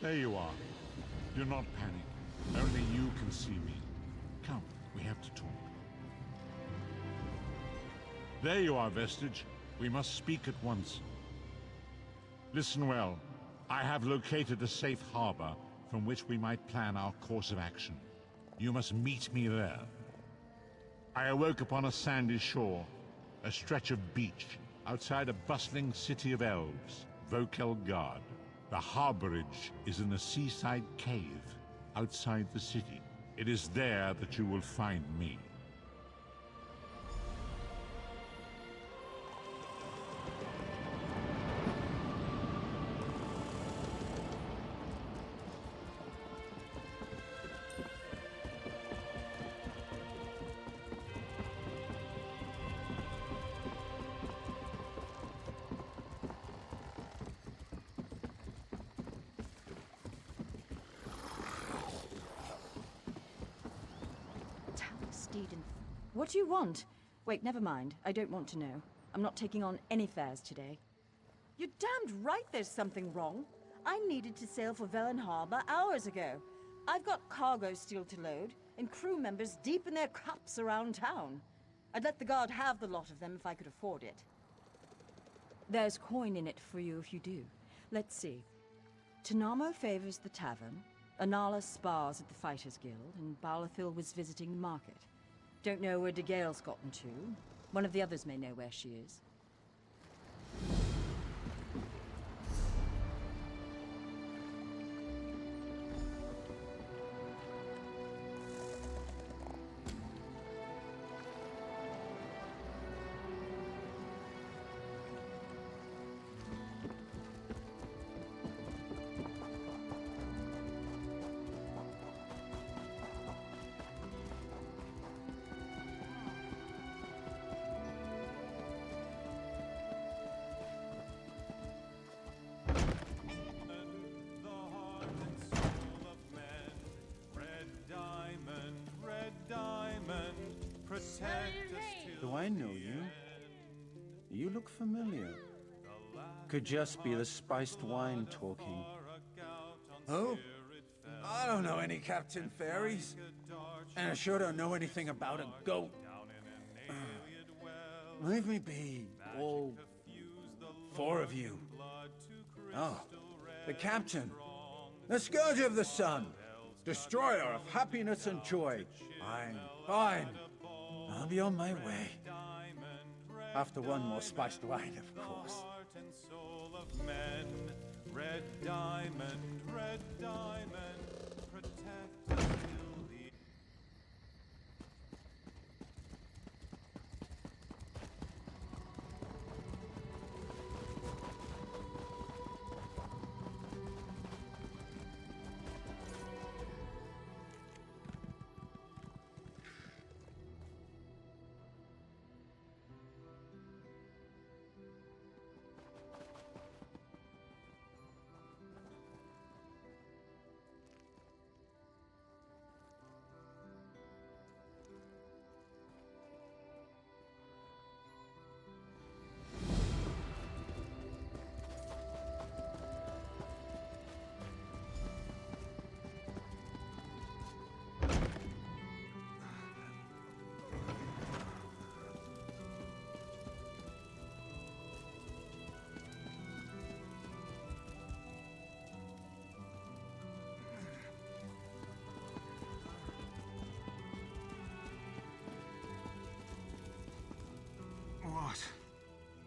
There you are. Do not panic. Only you can see me. Come, we have to talk. There you are, Vestige. We must speak at once. Listen well. I have located a safe harbor from which we might plan our course of action. You must meet me there. I awoke upon a sandy shore, a stretch of beach, outside a bustling city of elves, Vokelgard. The harborage is in a seaside cave outside the city. It is there that you will find me. What do you want? Wait, never mind. I don't want to know. I'm not taking on any fares today. You're damned right there's something wrong. I needed to sail for Velen Harbor hours ago. I've got cargo still to load, and crew members deep in their cups around town. I'd let the guard have the lot of them if I could afford it. There's coin in it for you if you do. Let's see. Tanamo favors the tavern, Anala spars at the Fighters Guild, and Balathil was visiting the market. Don't know where De Gale's gotten to. One of the others may know where she is. Do I know you? You look familiar. Could just be the spiced wine talking. Oh? I don't know any Captain Fairies. And I sure don't know anything about a goat. Leave me be, all four of you. Oh, the Captain. The Scourge of the Sun. Destroyer of happiness and joy. Fine, fine. I'll be on my way. After one more spiced wine, of course. Red diamond, protect us till the...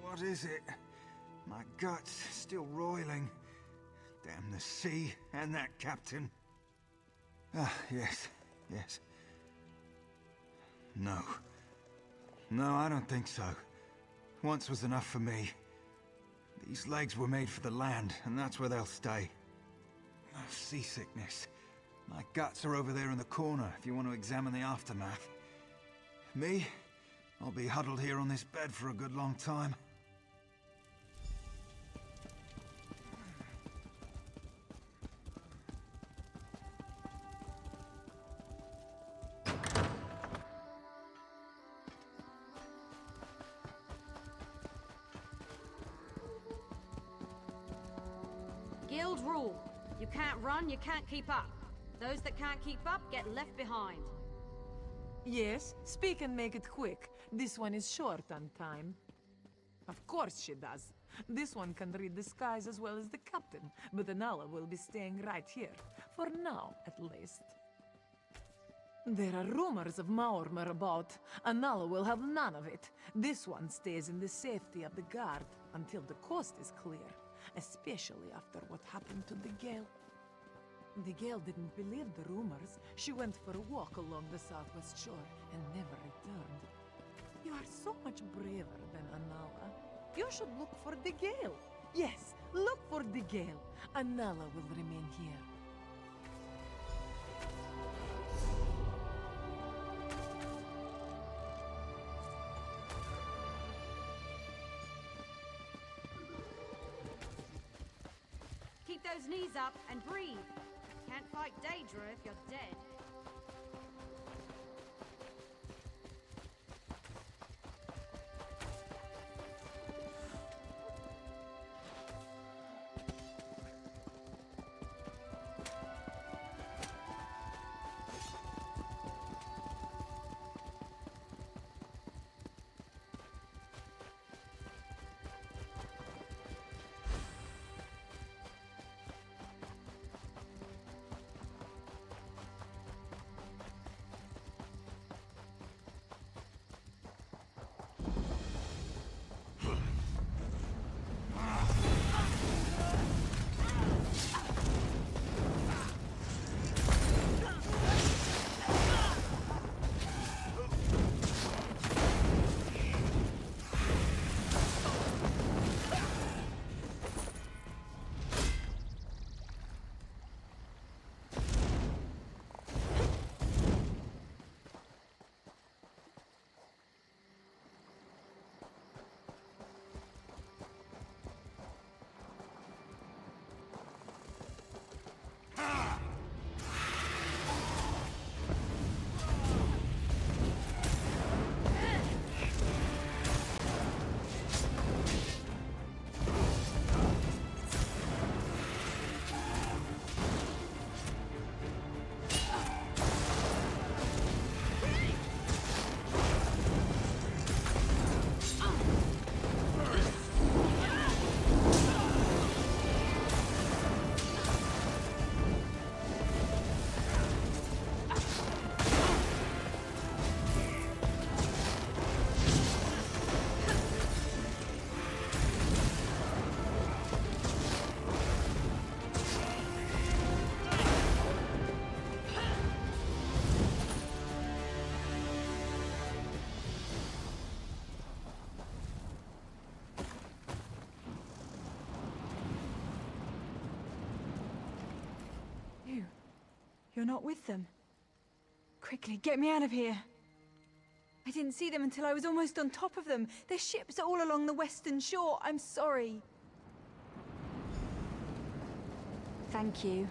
What is it? My gut's still roiling. Damn the sea and that captain. Ah, yes, yes. No. No, I don't think so. Once was enough for me. These legs were made for the land, and that's where they'll stay. Oh, seasickness. My guts are over there in the corner if you want to examine the aftermath. Me? I'll be huddled here on this bed for a good long time. Guild rule. You can't run, you can't keep up. Those that can't keep up get left behind. Yes, speak and make it quick. This one is short on time. Of course she does. This one can read the skies as well as the captain, but Anala will be staying right here. For now, at least. There are rumors of Maormer about. Anala will have none of it. This one stays in the safety of the guard until the coast is clear, especially after what happened to the Gale. The Gale didn't believe the rumors. She went for a walk along the southwest shore and never returned. You are so much braver than Anala. You should look for the Gale. Yes, look for the Gale. Anala will remain here. Keep those knees up and breathe. Can't fight Daedra if you're dead. You're not with them. Quickly, get me out of here. I didn't see them until I was almost on top of them. Their ships are all along the western shore. I'm sorry. Thank you.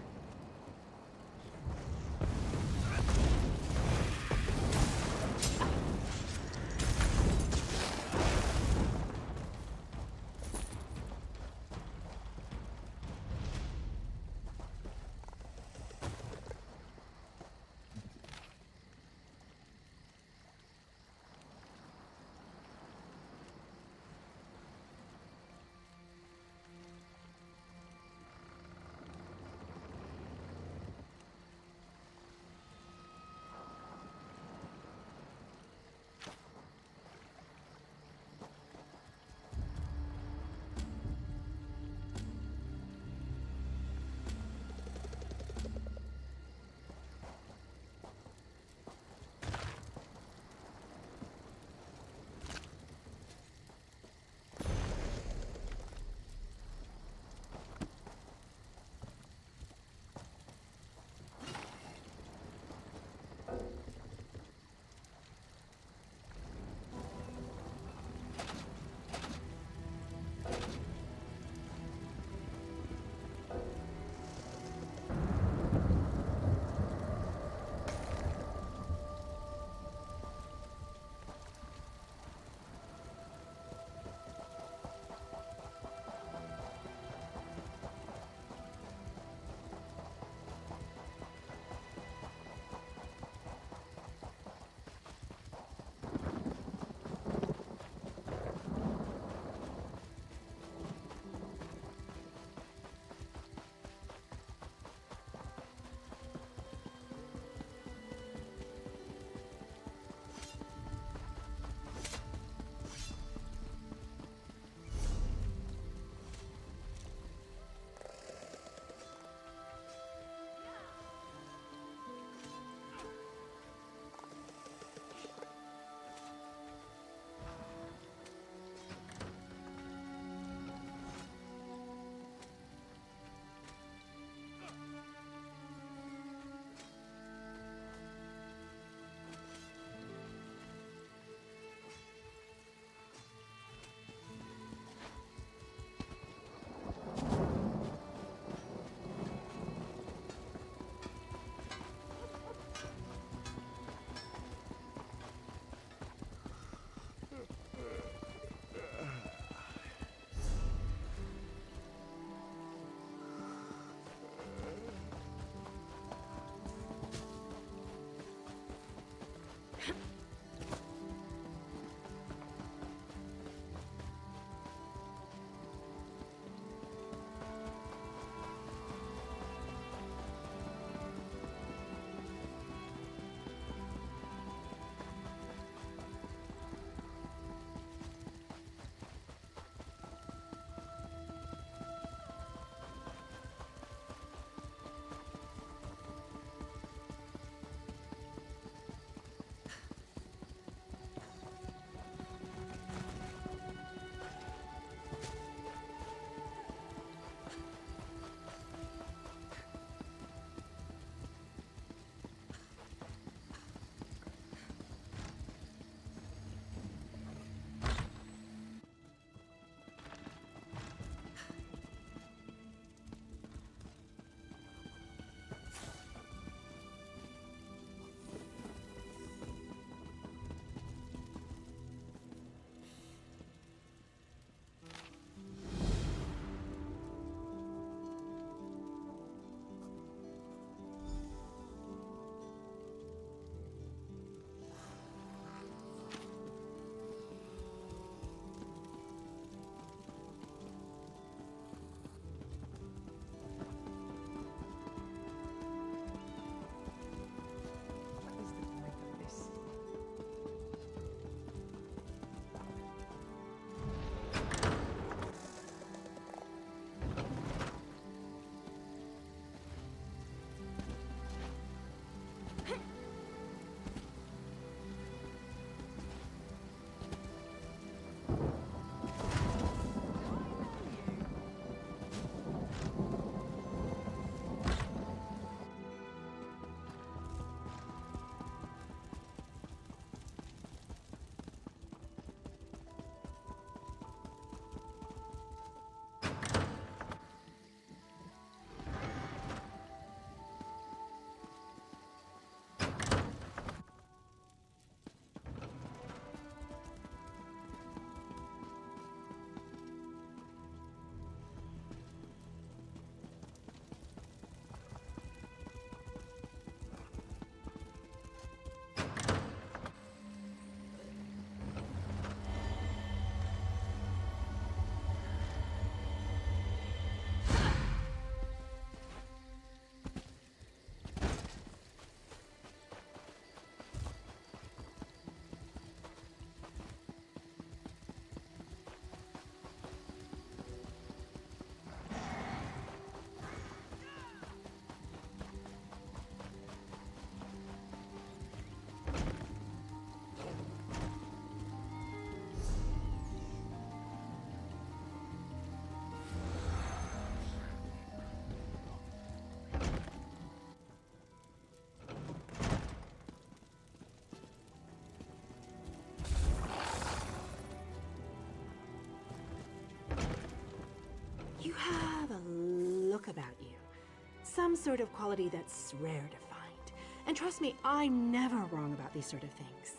Some sort of quality that's rare to find. And trust me, I'm never wrong about these sort of things.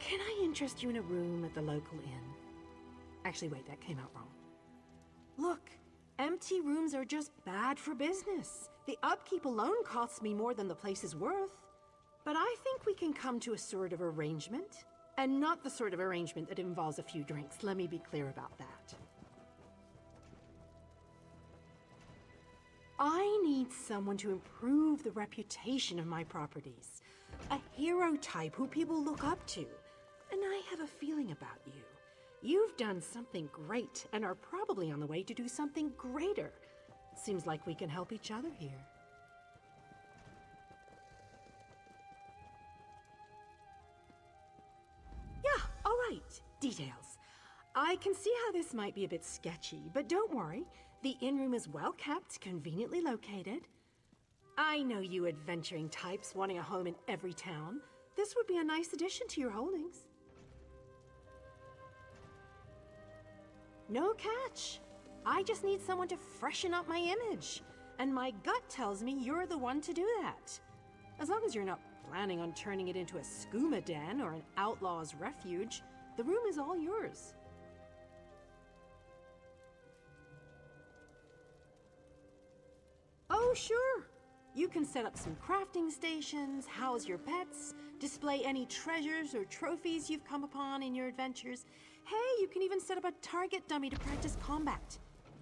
Can I interest you in a room at the local inn? Actually, wait, that came out wrong. Look, empty rooms are just bad for business. The upkeep alone costs me more than the place is worth. But I think we can come to a sort of arrangement. And not the sort of arrangement that involves a few drinks. Let me be clear about that. I need someone to improve the reputation of my properties. A hero type who people look up to. And I have a feeling about you. You've done something great and are probably on the way to do something greater. Seems like we can help each other here. Yeah, all right. Details. I can see how this might be a bit sketchy, but don't worry. The inn room is well kept, conveniently located. I know you adventuring types wanting a home in every town. This would be a nice addition to your holdings. No catch. I just need someone to freshen up my image. And my gut tells me you're the one to do that. As long as you're not planning on turning it into a skooma den or an outlaw's refuge, the room is all yours. Oh, sure. You can set up some crafting stations, house your pets, display any treasures or trophies you've come upon in your adventures. Hey, you can even set up a target dummy to practice combat.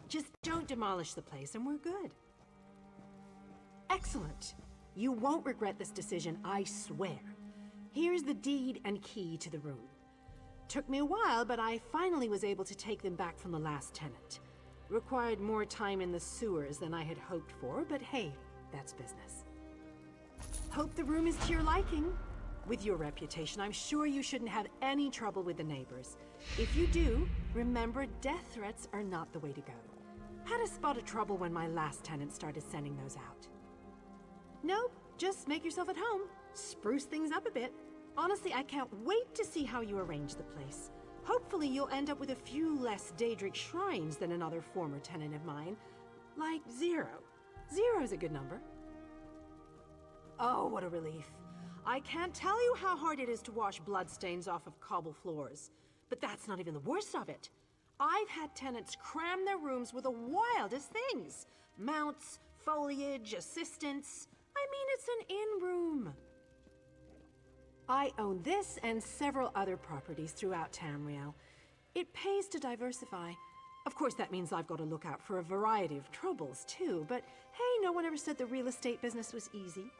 Just don't demolish the place and we're good. Excellent. You won't regret this decision, I swear. Here's the deed and key to the room. Took me a while, but I finally was able to take them back from the last tenant. Required more time in the sewers than I had hoped for, but hey, that's business. Hope the room is to your liking. With your reputation, I'm sure you shouldn't have any trouble with the neighbors. If you do, remember death threats are not the way to go. Had a spot of trouble when my last tenant started sending those out. Nope, just make yourself at home. Spruce things up a bit. Honestly, I can't wait to see how you arrange the place. Hopefully you'll end up with a few less Daedric shrines than another former tenant of mine. Like 0. 0's a good number. Oh, what a relief. I can't tell you how hard it is to wash bloodstains off of cobble floors. But that's not even the worst of it. I've had tenants cram their rooms with the wildest things. Mounts, foliage, assistants. I mean, it's an inn room. I own this and several other properties throughout Tamriel. It pays to diversify. Of course, that means I've got to look out for a variety of troubles, too. But hey, no one ever said the real estate business was easy.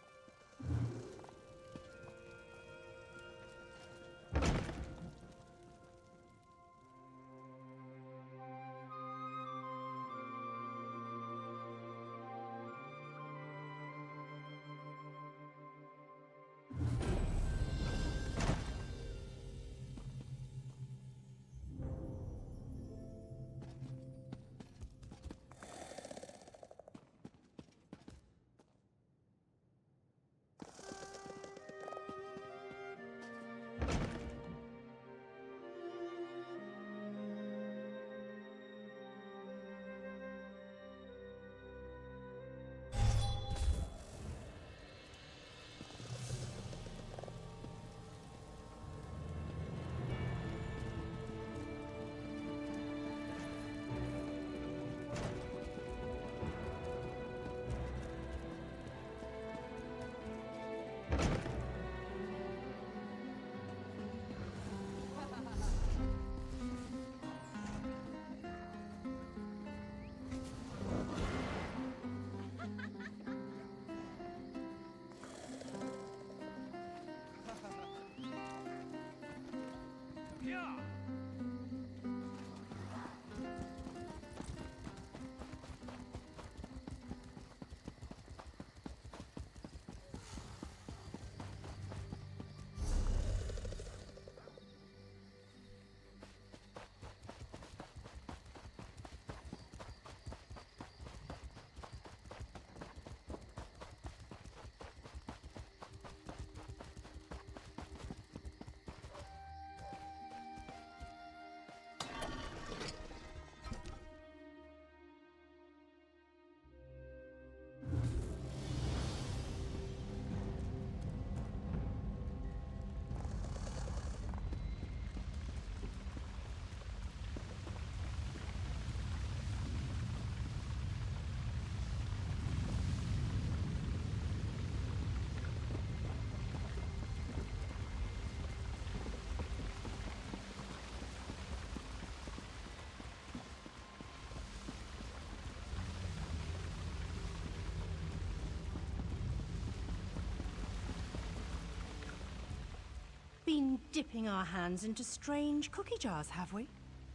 been dipping our hands into strange cookie jars, have we?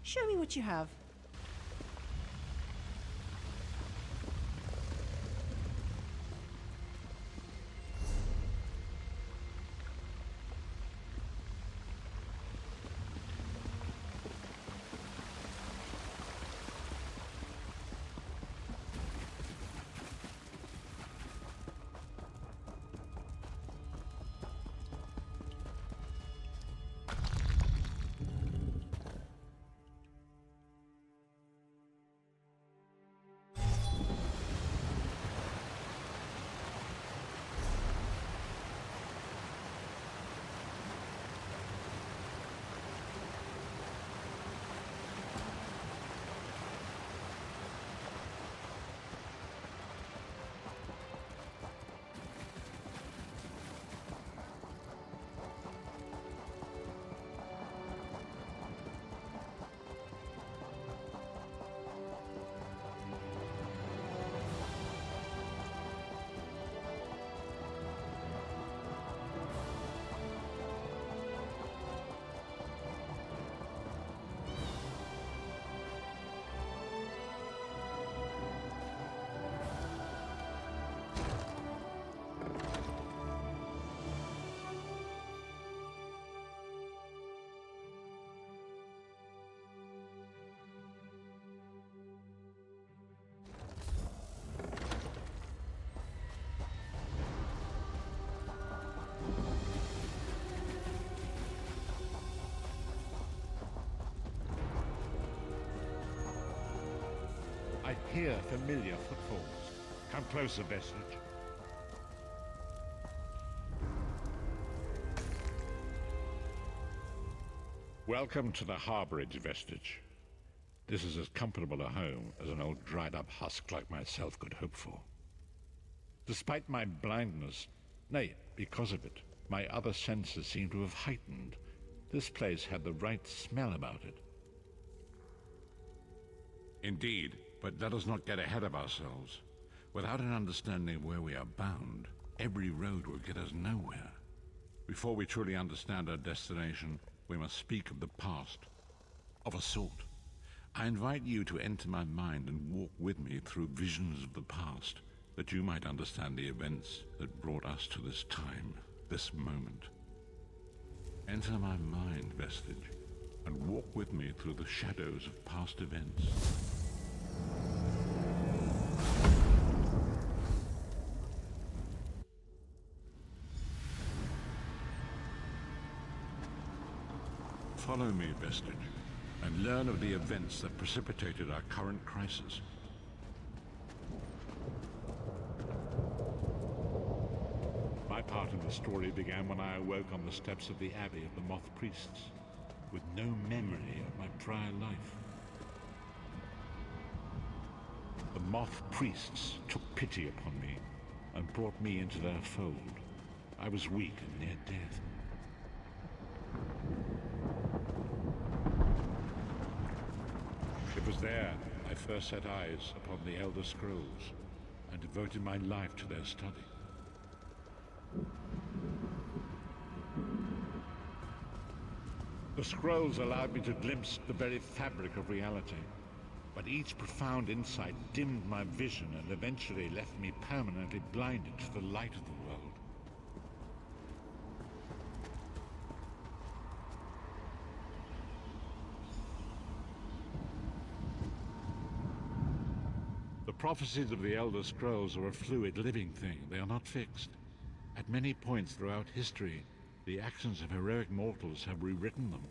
Show me what you have. I hear familiar footfalls. Come closer, Vestige. Welcome to the harborage, Vestige. This is as comfortable a home as an old dried-up husk like myself could hope for. Despite my blindness, nay, because of it, my other senses seem to have heightened. This place had the right smell about it. Indeed, but let us not get ahead of ourselves. Without an understanding of where we are bound, every road will get us nowhere. Before we truly understand our destination, we must speak of the past. Of a sort. I invite you to enter my mind and walk with me through visions of the past, that you might understand the events that brought us to this time, this moment. Enter my mind, Vestige, and walk with me through the shadows of past events. Follow me, Vestige, and learn of the events that precipitated our current crisis. My part in the story began when I awoke on the steps of the Abbey of the Moth Priests, with no memory of my prior life. The Moth Priests took pity upon me and brought me into their fold. I was weak and near death. It was there I first set eyes upon the Elder Scrolls and devoted my life to their study. The scrolls allowed me to glimpse the very fabric of reality, but each profound insight dimmed my vision and eventually left me permanently blinded to the light of the world. The prophecies of the Elder Scrolls are a fluid, living thing. They are not fixed. At many points throughout history, the actions of heroic mortals have rewritten them.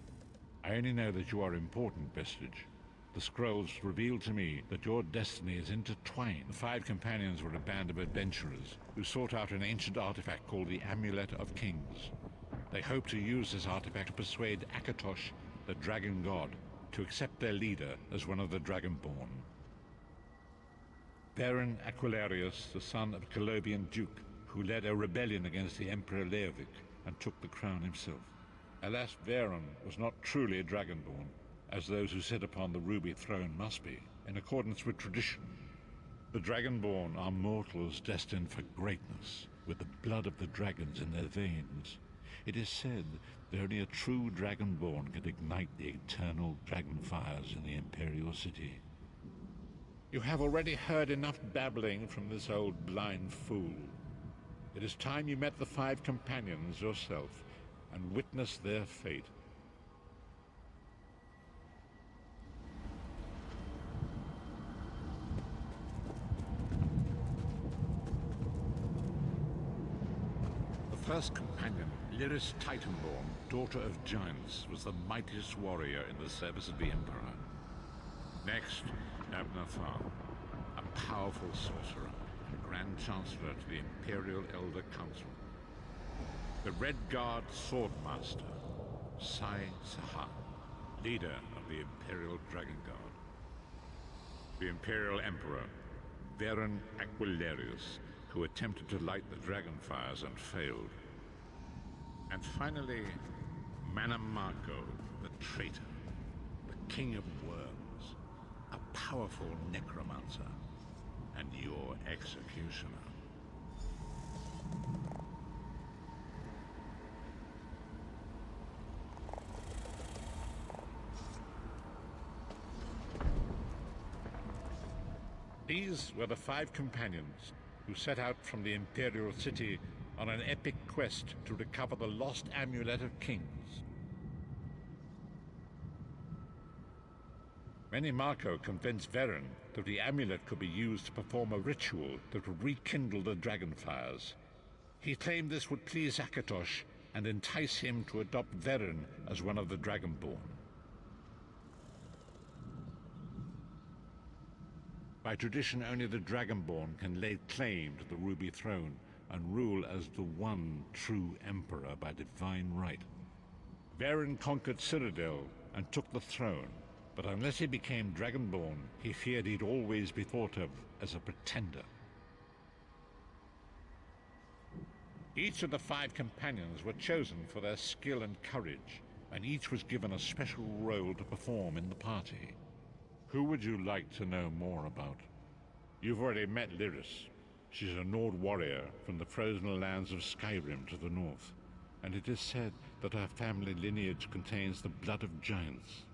I only know that you are important, Vestige. The scrolls reveal to me that your destiny is intertwined. The five companions were a band of adventurers who sought out an ancient artifact called the Amulet of Kings. They hoped to use this artifact to persuade Akatosh, the dragon god, to accept their leader as one of the Dragonborn. Baron Aquilarius, the son of a Colobian duke, who led a rebellion against the Emperor Leovic and took the crown himself. Alas, Veron was not truly a Dragonborn, as those who sit upon the ruby throne must be, in accordance with tradition. The Dragonborn are mortals destined for greatness, with the blood of the dragons in their veins. It is said that only a true Dragonborn can ignite the eternal dragon fires in the Imperial City. You have already heard enough babbling from this old blind fool. It is time you met the 5 companions yourself and witnessed their fate. The first companion, Lyris Titanborn, daughter of giants, was the mightiest warrior in the service of the Emperor. Next, Abner Farr, a powerful sorcerer and Grand Chancellor to the Imperial Elder Council. The Red Guard Swordmaster, Sai Sahan, leader of the Imperial Dragon Guard. The Imperial Emperor, Varen Aquilarius, who attempted to light the dragon fires and failed. And finally, Manamako, the traitor, the King of Worms, a powerful necromancer, and your executioner. These were the 5 companions who set out from the Imperial City on an epic quest to recover the lost Amulet of Kings. Manamako convinced Varen that the amulet could be used to perform a ritual that would rekindle the dragon fires. He claimed this would please Akatosh and entice him to adopt Varen as one of the Dragonborn. By tradition, only the Dragonborn can lay claim to the Ruby Throne and rule as the one true Emperor by divine right. Varen conquered Cyrodiil and took the throne, but unless he became Dragonborn, he feared he'd always be thought of as a pretender. Each of the 5 companions were chosen for their skill and courage, and each was given a special role to perform in the party. Who would you like to know more about? You've already met Lyris. She's a Nord warrior from the frozen lands of Skyrim to the north, and it is said that her family lineage contains the blood of giants.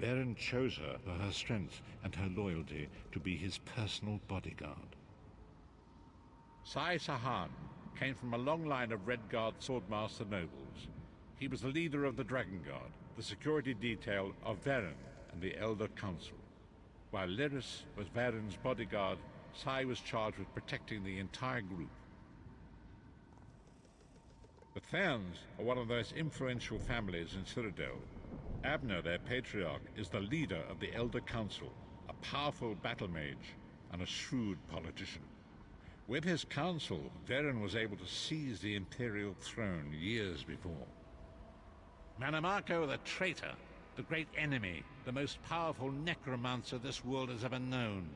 Varen chose her for her strength and her loyalty to be his personal bodyguard. Sai Sahan came from a long line of Red Guard Swordmaster nobles. He was the leader of the Dragon Guard, the security detail of Varen and the Elder Council. While Lyris was Varen's bodyguard, Sai was charged with protecting the entire group. The Therns are one of the most influential families in Cyrodiil. Abner, their patriarch, is the leader of the Elder Council, a powerful battle mage and a shrewd politician. With his council, Varen was able to seize the Imperial throne years before. Manamako the traitor, the great enemy, the most powerful necromancer this world has ever known.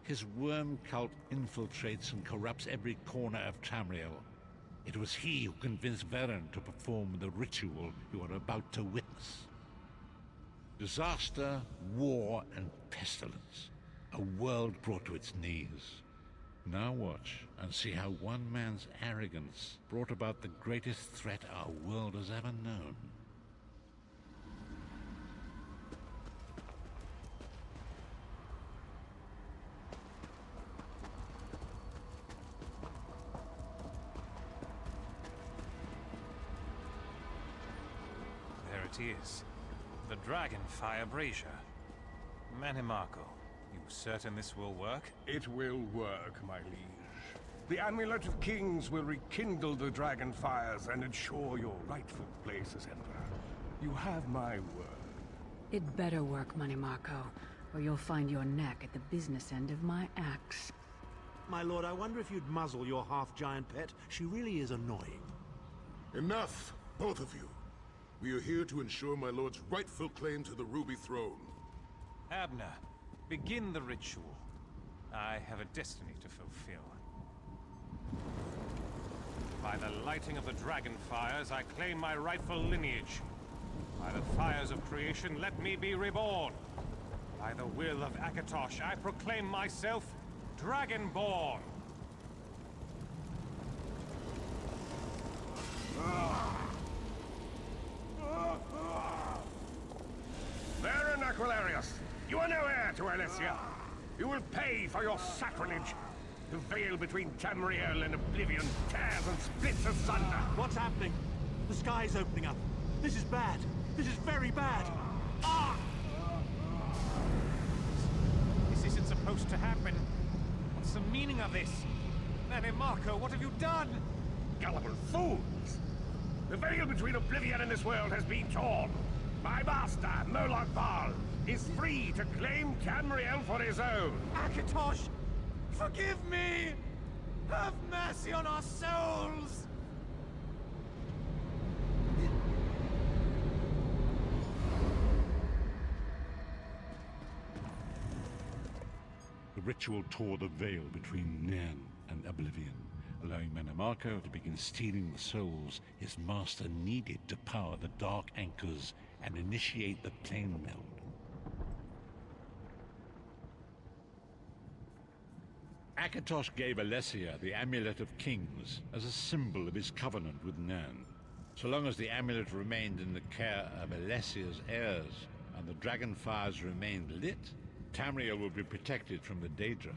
His worm cult infiltrates and corrupts every corner of Tamriel. It was he who convinced Varen to perform the ritual you are about to witness. Disaster, war, and pestilence. A world brought to its knees. Now watch and see how one man's arrogance brought about the greatest threat our world has ever known. There it is. The Dragonfire Brazier. Manamako, you certain this will work? It will work, my liege. The Amulet of Kings will rekindle the dragon fires and ensure your rightful place as Emperor. You have my word. It better work, Manamako, or you'll find your neck at the business end of my axe. My lord, I wonder if you'd muzzle your half-giant pet. She really is annoying. Enough, both of you. We are here to ensure my lord's rightful claim to the Ruby Throne. Abner, begin the ritual. I have a destiny to fulfill. By the lighting of the dragon fires, I claim my rightful lineage. By the fires of creation, let me be reborn. By the will of Akatosh, I proclaim myself Dragonborn. Alessia! You will pay for your sacrilege! The veil between Tamriel and Oblivion tears and splits asunder! What's happening? The sky's opening up. This is bad. This is very bad. Ah! This isn't supposed to happen. What's the meaning of this? Nane Marco, what have you done? Gullible fools! The veil between Oblivion and this world has been torn. My master, Moloch Baal, is free to claim Tamriel for his own. Akatosh, forgive me! Have mercy on our souls! The ritual tore the veil between Nan and Oblivion, allowing Mannimarco to begin stealing the souls his master needed to power the Dark Anchors and initiate the plane meld. Akatosh gave Alessia the Amulet of Kings as a symbol of his covenant with Nan. So long as the amulet remained in the care of Alessia's heirs and the dragon fires remained lit, Tamriel would be protected from the Daedra.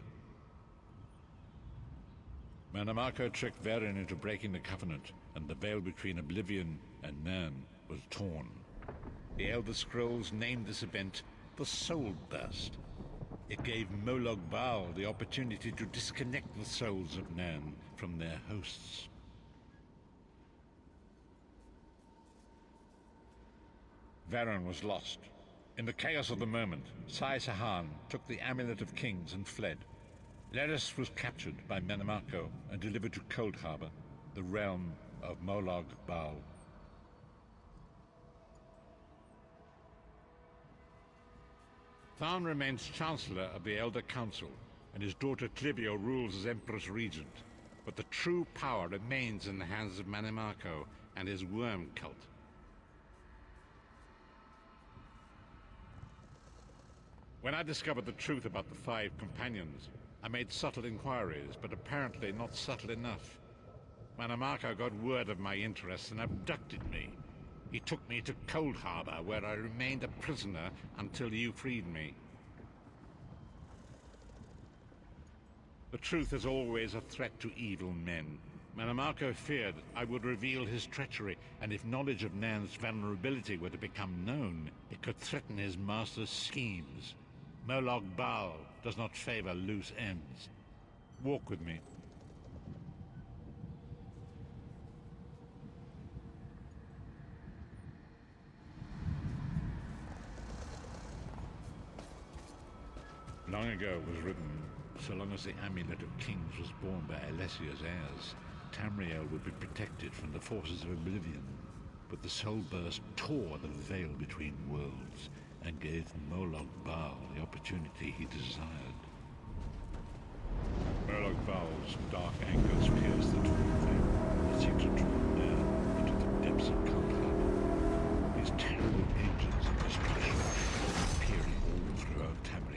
Mannimarco tricked Varen into breaking the covenant, and the veil between Oblivion and Nan was torn. The Elder Scrolls named this event the Soul Burst. It gave Moloch Baal the opportunity to disconnect the souls of Nan from their hosts. Varen was lost. In the chaos of the moment, Sai Sahan took the Amulet of Kings and fled. Leris was captured by Mannimarco and delivered to Cold Harbor, the realm of Moloch Baal. Tharn remains Chancellor of the Elder Council, and his daughter Clivio rules as Empress Regent. But the true power remains in the hands of Mannimarco and his worm cult. When I discovered the truth about the 5 companions, I made subtle inquiries, but apparently not subtle enough. Mannimarco got word of my interests and abducted me. He took me to Cold Harbor, where I remained a prisoner until you freed me. The truth is always a threat to evil men. Mannimarco feared I would reveal his treachery, and if knowledge of Nan's vulnerability were to become known, it could threaten his master's schemes. Moloch Baal does not favor loose ends. Walk with me. Long ago was written, so long as the Amulet of Kings was borne by Alessia's heirs, Tamriel would be protected from the forces of Oblivion. But the Soul Burst tore the veil between worlds and gave Moloch Baal the opportunity he desired. Moloch Baal's dark anchors pierced the torn veil and seemed to draw near into the depths of Cold Harbor. His terrible engines of destruction appearing all throughout Tamriel.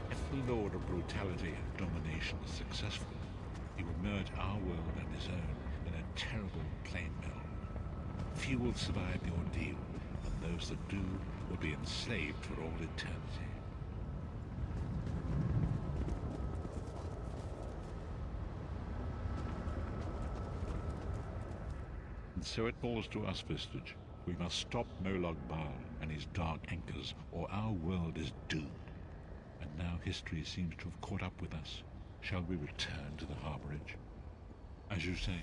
If the Lord of Brutality and Domination is successful, he will merge our world and his own in a terrible plane meld. Few will survive the ordeal, and those that do will be enslaved for all eternity. And so it falls to us, Vistage. We must stop Moloch Baal and his dark anchors, or our world is doomed. And now history seems to have caught up with us. Shall we return to the harborage? As you say.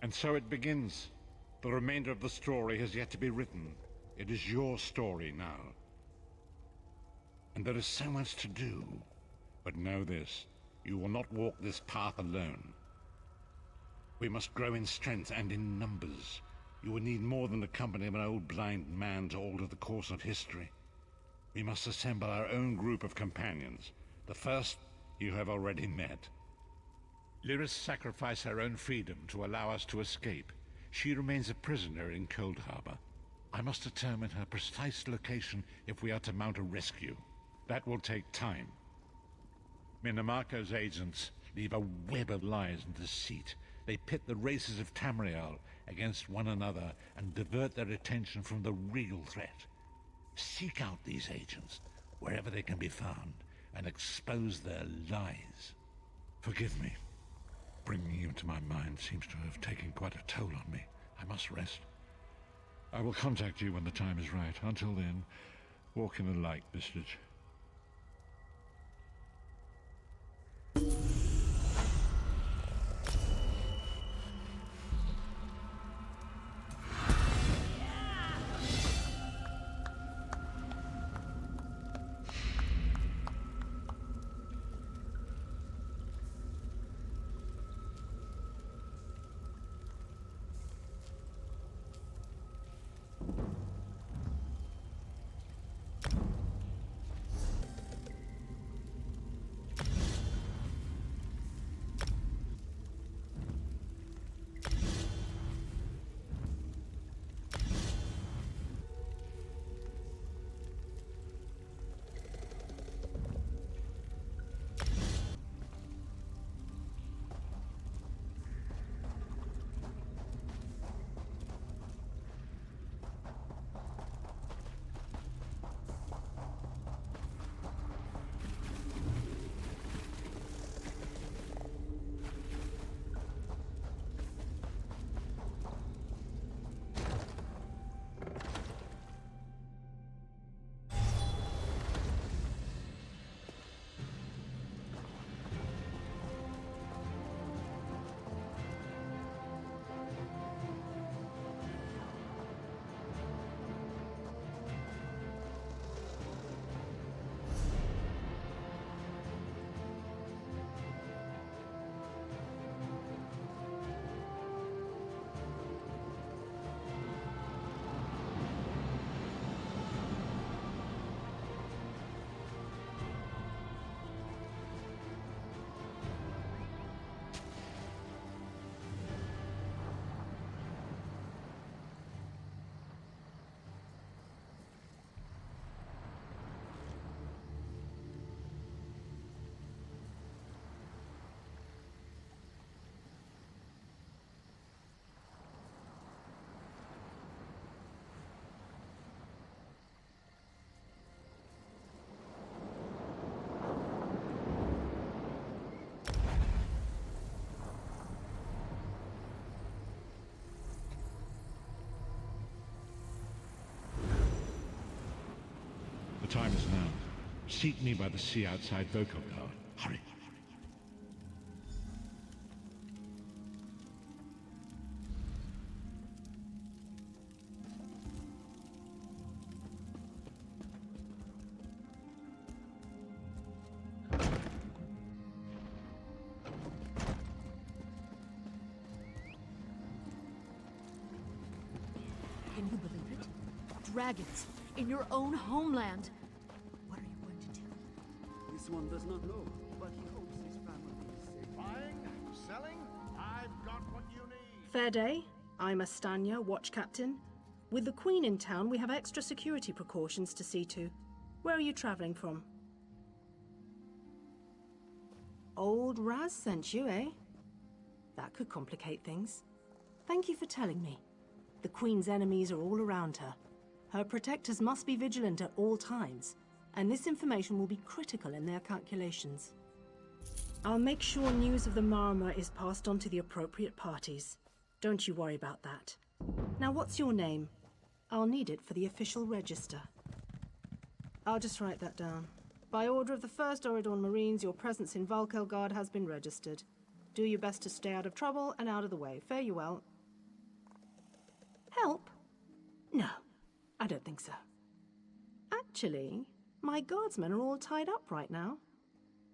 And so it begins. The remainder of the story has yet to be written. It is your story now. And there is so much to do. But know this, you will not walk this path alone. We must grow in strength and in numbers. You would need more than the company of an old blind man to alter the course of history. We must assemble our own group of companions. The first you have already met. Lyris sacrificed her own freedom to allow us to escape. She remains a prisoner in Cold Harbor. I must determine her precise location if we are to mount a rescue. That will take time. Minamako's agents leave a web of lies and deceit. They pit the races of Tamriel against one another and divert their attention from the real threat. Seek out these agents, wherever they can be found, and expose their lies. Forgive me. Bringing you to my mind seems to have taken quite a toll on me. I must rest. I will contact you when the time is right. Until then, walk in the light, Vistage. The time is now. Seek me by the sea outside Vocal Guard. Hurry. Can you believe it? Dragons in your own homeland. What are you going to do? This one does not know, but he hopes his family is safe. Buying? Selling? I've got what you need. Fair day. I'm Astanya, watch captain. With the Queen in town, we have extra security precautions to see to. Where are you traveling from? Old Raz sent you, eh? That could complicate things. Thank you for telling me. The Queen's enemies are all around her. Her protectors must be vigilant at all times, and this information will be critical in their calculations. I'll make sure news of the Marama is passed on to the appropriate parties. Don't you worry about that. Now, what's your name? I'll need it for the official register. I'll just write that down. By order of the 1st Oridorn Marines, your presence in Valkelgard has been registered. Do your best to stay out of trouble and out of the way. Fare you well. Help? No, I don't think so. Actually, my guardsmen are all tied up right now.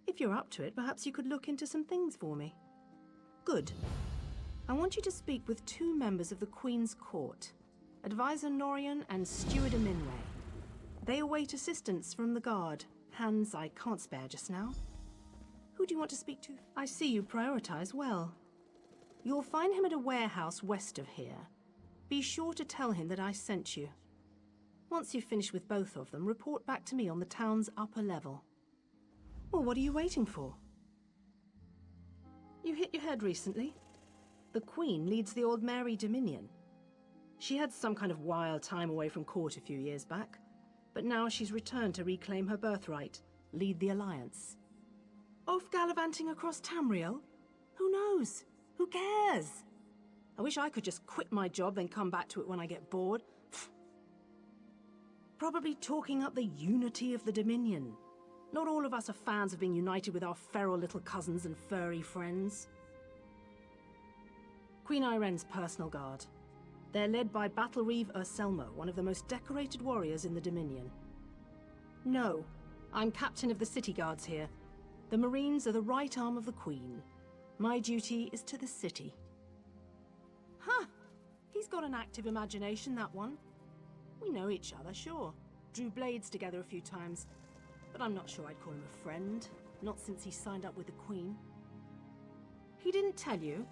If you're up to it, perhaps you could look into some things for me. Good. I want you to speak with two members of the Queen's Court, Advisor Norian and Steward Minway. They await assistance from the guard, hands I can't spare just now. Who do you want to speak to? I see you prioritize well. You'll find him at a warehouse west of here. Be sure to tell him that I sent you. Once you've finished with both of them, report back to me on the town's upper level. Well, what are you waiting for? You hit your head recently? The Queen leads the Old Mary Dominion. She had some kind of wild time away from court a few years back, but now she's returned to reclaim her birthright, lead the Alliance. Off gallivanting across Tamriel? Who knows? Who cares? I wish I could just quit my job then come back to it when I get bored. Probably talking up the unity of the Dominion. Not all of us are fans of being united with our feral little cousins and furry friends. Queen Irene's personal guard. They're led by Battle Reeve Urselmo, one of the most decorated warriors in the Dominion. No, I'm captain of the city guards here. The Marines are the right arm of the Queen. My duty is to the city. Huh, he's got an active imagination, that one. We know each other, sure. Drew blades together a few times. But I'm not sure I'd call him a friend. Not since he signed up with the Queen. He didn't tell you?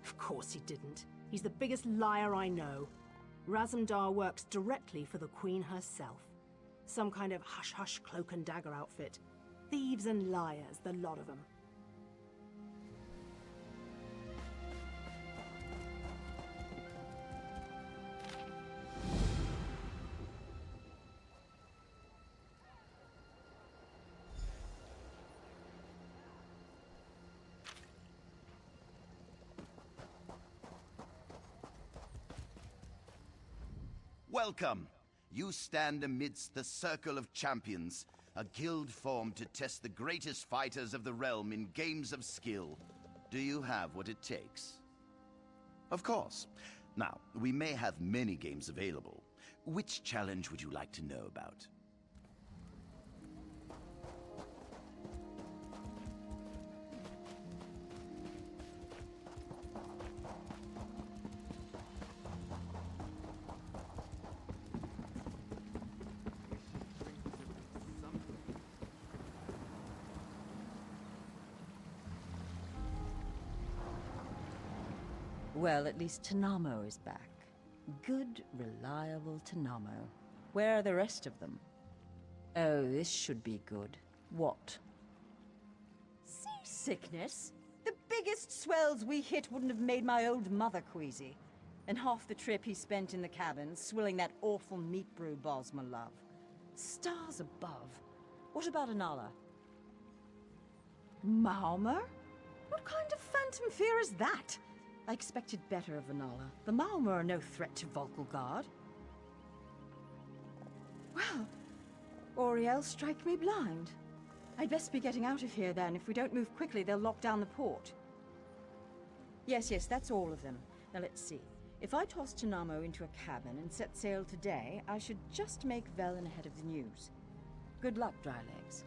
Of course he didn't. He's the biggest liar I know. Razumdar works directly for the Queen herself. Some kind of hush-hush cloak and dagger outfit. Thieves and liars, the lot of them. Welcome! You stand amidst the Circle of Champions, a guild formed to test the greatest fighters of the realm in games of skill. Do you have what it takes? Of course. Now, we may have many games available. Which challenge would you like to know about? Well, at least Tanamo is back. Good, reliable Tanamo. Where are the rest of them? Oh, this should be good. What? Seasickness? The biggest swells we hit wouldn't have made my old mother queasy. And half the trip he spent in the cabin, swilling that awful meat brew Bosma love. Stars above. What about Anala? Malmer? What kind of phantom fear is that? I expected better of Anala. The Malmer are no threat to Volkelgard. Well, Oriel, strike me blind. I'd best be getting out of here then. If we don't move quickly, they'll lock down the port. Yes, that's all of them. Now let's see. If I toss Tanamo into a cabin and set sail today, I should just make Velen ahead of the news. Good luck, Drylegs.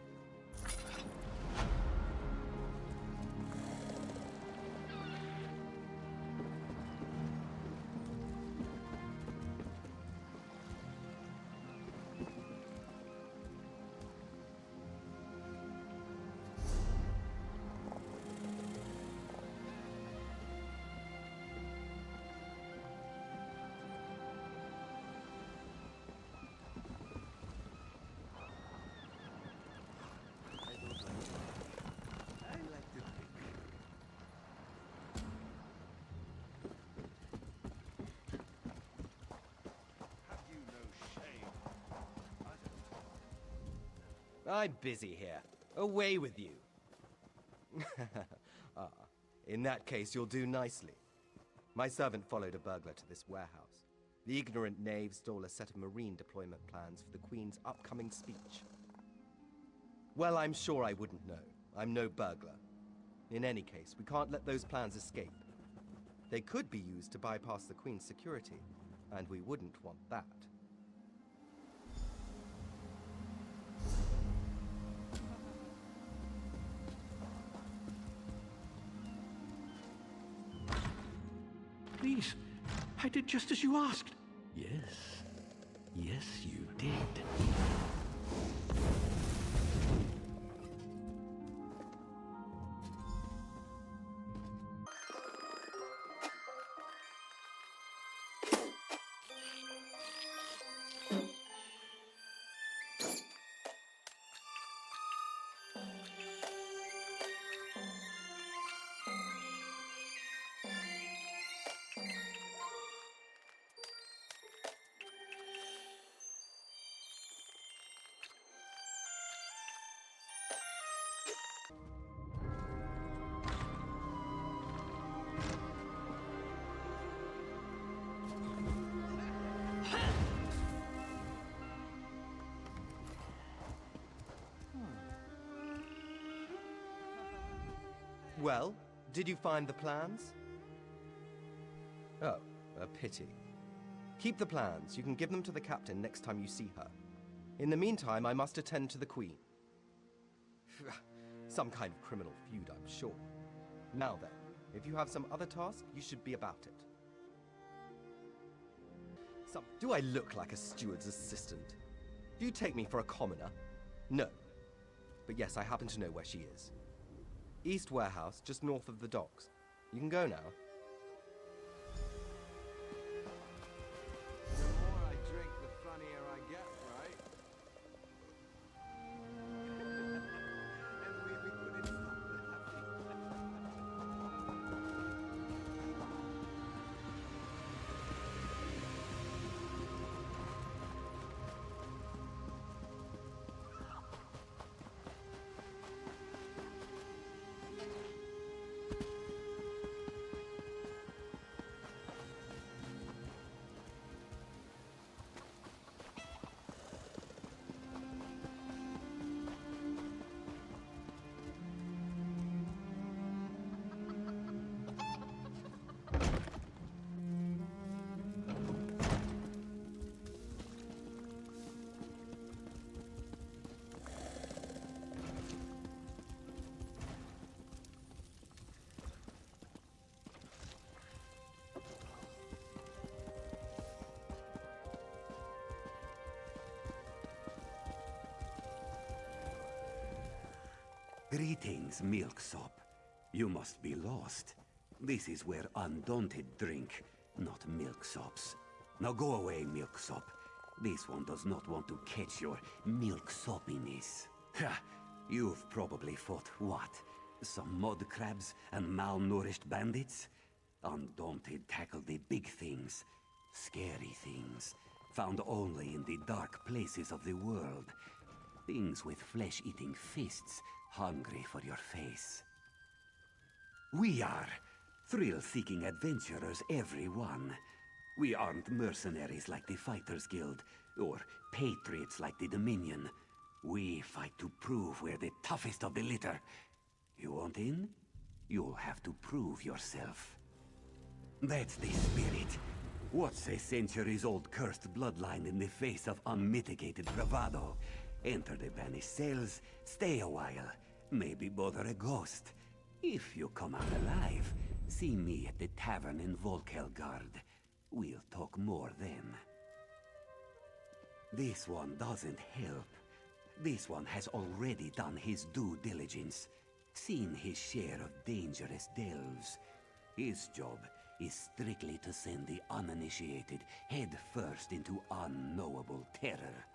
I'm busy here. Away with you. In that case, you'll do nicely. My servant followed a burglar to this warehouse. The ignorant knave stole a set of marine deployment plans for the Queen's upcoming speech. Well, I'm sure I wouldn't know. I'm no burglar. In any case, we can't let those plans escape. They could be used to bypass the Queen's security, and we wouldn't want that. I did just as you asked. Yes. Yes, you did. Well, did you find the plans? Oh, a pity. Keep the plans. You can give them to the captain next time you see her. In the meantime, I must attend to the Queen. Some kind of criminal feud, I'm sure. Now then, if you have some other task, you should be about it. Do I look like a steward's assistant? Do you take me for a commoner? No. But yes, I happen to know where she is. East Warehouse, just north of the docks. You can go now. The more I drink, the funnier I get, right? And we couldn't stop Greetings, Milksop. You must be lost. This is where Undaunted drink, not Milksops. Now go away, Milksop. This one does not want to catch your milksopiness. Ha! You've probably fought what? Some mud crabs and malnourished bandits? Undaunted tackle the big things. Scary things. Found only in the dark places of the world. Things with flesh-eating fists, hungry for your face. We are thrill-seeking adventurers, every one. We aren't mercenaries like the Fighters Guild, or patriots like the Dominion. We fight to prove we're the toughest of the litter. You want in? You'll have to prove yourself. That's the spirit. What's a centuries-old cursed bloodline in the face of unmitigated bravado? Enter the banished cells, stay a while, maybe bother a ghost. If you come out alive, see me at the tavern in Volkelgard. We'll talk more then. This one doesn't help. This one has already done his due diligence, seen his share of dangerous delves. His job is strictly to send the uninitiated head first into unknowable terror.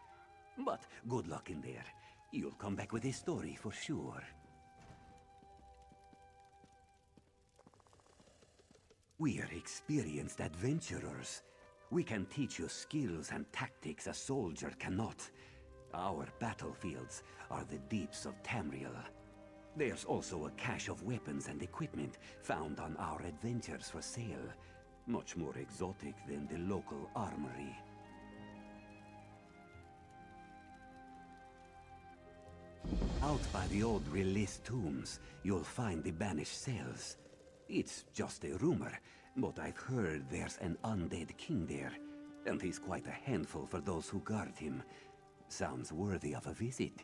But good luck in there. You'll come back with a story for sure. We're experienced adventurers. We can teach you skills and tactics a soldier cannot. Our battlefields are the deeps of Tamriel. There's also a cache of weapons and equipment found on our adventures for sale. Much more exotic than the local armory. Out by the old Release tombs, you'll find the banished cells. It's just a rumor, but I've heard there's an undead king there, and he's quite a handful for those who guard him. Sounds worthy of a visit.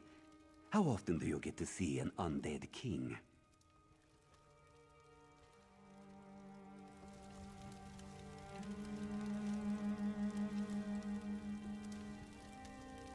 How often do you get to see an undead king?